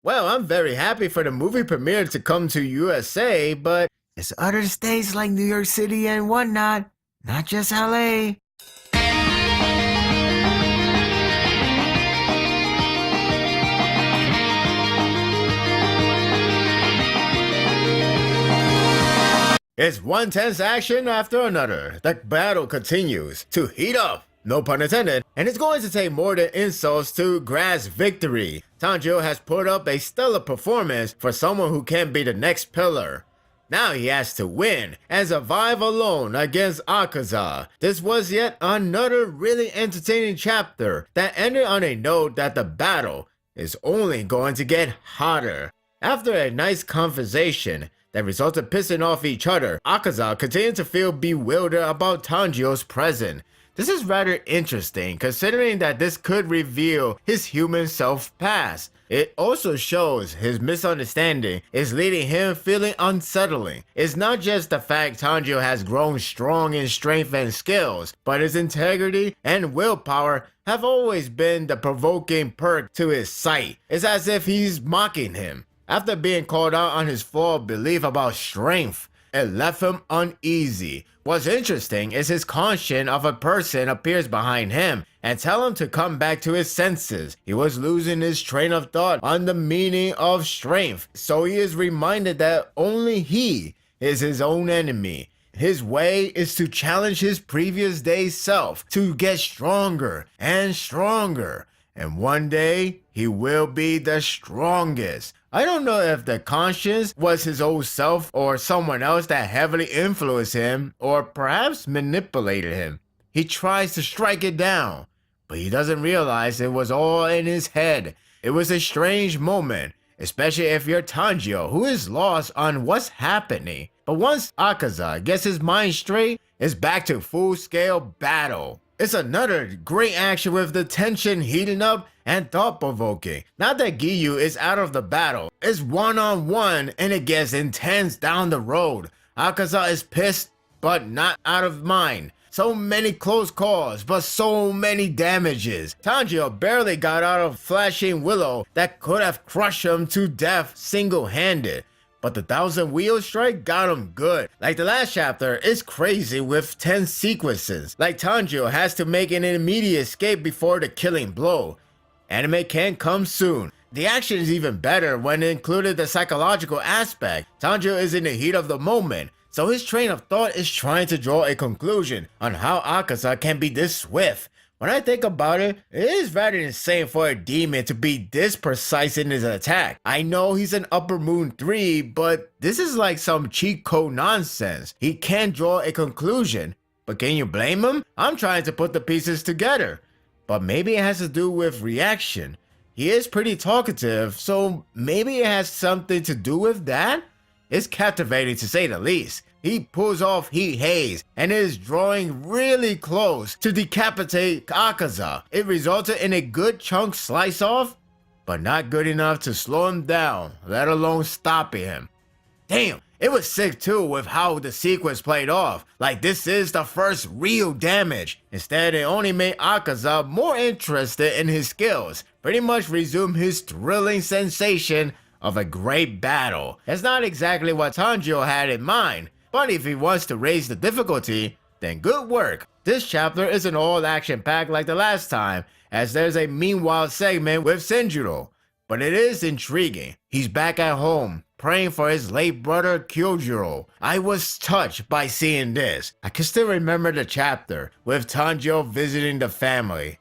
Well, I'm very happy for the movie premiere to come to USA, but it's other states like New York City and whatnot, not just LA. It's one tense action after another. The battle continues to heat up, no pun intended, and it's going to take more than insults to grasp victory. Tanjiro has put up a stellar performance for someone who can be the next pillar. Now he has to win and survive alone against Akaza. This was yet another really entertaining chapter that ended on a note that the battle is only going to get hotter. After a nice conversation that resulted pissing off each other, Akaza continued to feel bewildered about Tanjiro's presence. This is rather interesting considering that this could reveal his human self past. It also shows his misunderstanding is leading him feeling unsettling. It's not just the fact Tanjiro has grown strong in strength and skills, but his integrity and willpower have always been the provoking perk to his sight. It's as if he's mocking him. After being called out on his flawed belief about strength, it left him uneasy. What's interesting is his conscience of a person appears behind him and tell him to come back to his senses. He was losing his train of thought on the meaning of strength, so he is reminded that only he is his own enemy. His way is to challenge his previous day's self to get stronger and stronger. And one day, he will be the strongest. I don't know if the conscience was his old self or someone else that heavily influenced him or perhaps manipulated him. He tries to strike it down, but he doesn't realize it was all in his head. It was a strange moment, especially if you're Tanjiro, who is lost on what's happening. But once Akaza gets his mind straight, it's back to full-scale battle. It's another great action with the tension heating up and thought-provoking. Now that Giyu is out of the battle, it's one-on-one and it gets intense down the road. Akaza is pissed, but not out of mind. So many close calls, but so many damages. Tanjiro barely got out of Flashing Willow that could have crushed him to death single-handed. But the 1,000-wheel strike got him good. Like the last chapter, it's crazy with 10 sequences. Like Tanjiro has to make an immediate escape before the killing blow. Anime can come soon. The action is even better when it included the psychological aspect. Tanjiro is in the heat of the moment, so his train of thought is trying to draw a conclusion on how Akaza can be this swift. When I think about it, it is rather insane for a demon to be this precise in his attack. I know he's an Upper Moon 3, but this is like some cheat code nonsense. He can't draw a conclusion, but can you blame him? I'm trying to put the pieces together, but maybe it has to do with reaction. He is pretty talkative, so maybe it has something to do with that? It's captivating to say the least. He pulls off Heat Haze and is drawing really close to decapitate Akaza. It resulted in a good chunk slice off, but not good enough to slow him down, let alone stopping him. Damn, it was sick too with how the sequence played off, like this is the first real damage. Instead, it only made Akaza more interested in his skills, pretty much resumed his thrilling sensation of a great battle. It's not exactly what Tanjiro had in mind, but if he wants to raise the difficulty, then good work. This chapter isn't all action-packed like the last time, as there's a meanwhile segment with Senjuro. But it is intriguing. He's back at home, praying for his late brother Kyojuro. I was touched by seeing this. I can still remember the chapter, with Tanjiro visiting the family.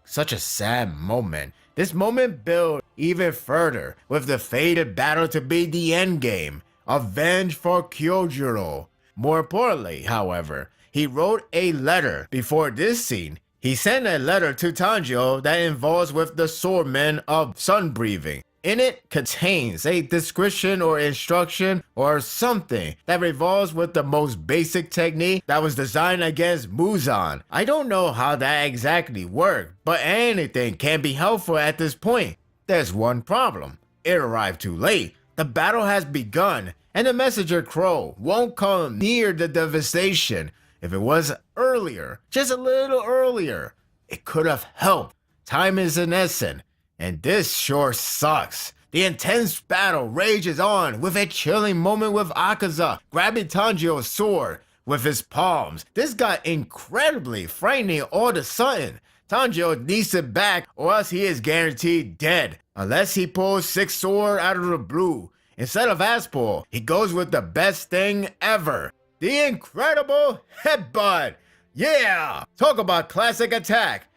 Such a sad moment. This moment built even further, with the fated battle to be the endgame. Avenge for Kyojuro. More importantly, however, he wrote a letter before this scene. He sent a letter to Tanjiro that involves with the swordman of sun breathing. In it contains a description or instruction or something that revolves with the most basic technique that was designed against Muzan. I don't know how that exactly worked, but anything can be helpful at this point. There's one problem. It arrived too late. The battle has begun, and the messenger crow won't come near the devastation. If it was earlier, just a little earlier, it could have helped. Time is an essence, and this sure sucks. The intense battle rages on with a chilling moment with Akaza grabbing Tanjiro's sword with his palms. This got incredibly frightening all of a sudden. Tanjiro needs it back or else he is guaranteed dead. Unless he pulls Six Sword out of the blue. Instead of Aspull, he goes with the best thing ever. The incredible headbutt. Yeah! Talk about classic attack.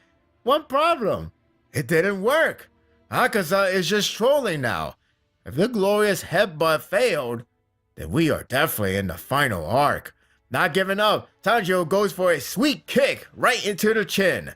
One problem. It didn't work. Akaza is just trolling now. If the glorious headbutt failed, then we are definitely in the final arc. Not giving up, Tanjiro goes for a sweet kick right into the chin.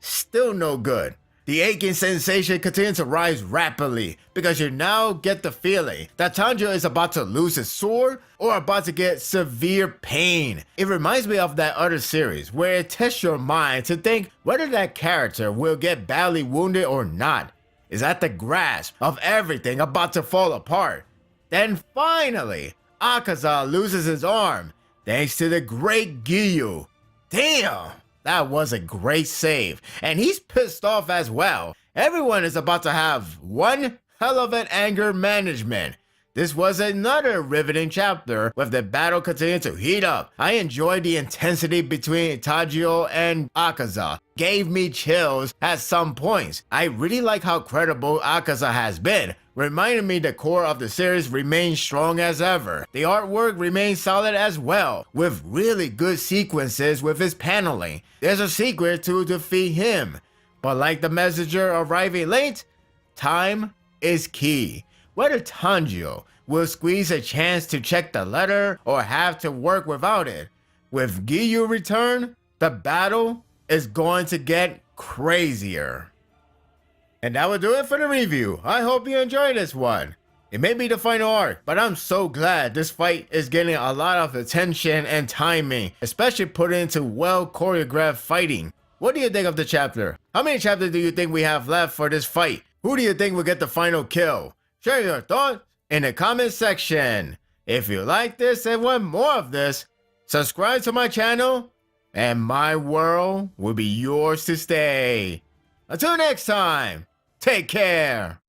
Still no good. The aching sensation continues to rise rapidly because you now get the feeling that Tanjiro is about to lose his sword or about to get severe pain. It reminds me of that other series where it tests your mind to think whether that character will get badly wounded or not. Is at the grasp of everything about to fall apart. Then finally, Akaza loses his arm thanks to the great Giyu. Damn! That was a great save, and he's pissed off as well. Everyone is about to have one hell of an anger management. This was another riveting chapter with the battle continuing to heat up. I enjoyed the intensity between Tanjiro and Akaza. Gave me chills at some points. I really like how credible Akaza has been, reminding me the core of the series remains strong as ever. The artwork remains solid as well, with really good sequences with his paneling. There's a secret to defeat him, but like the messenger arriving late, time is key. Whether Tanjiro will squeeze a chance to check the letter or have to work without it. With Giyu return, the battle is going to get crazier. And that will do it for the review. I hope you enjoyed this one. It may be the final arc, but I'm so glad this fight is getting a lot of attention and timing, especially put into well choreographed fighting. What do you think of the chapter? How many chapters do you think we have left for this fight? Who do you think will get the final kill? Share your thoughts in the comment section. If you like this and want more of this, subscribe to my channel and my world will be yours to stay. Until next time, take care.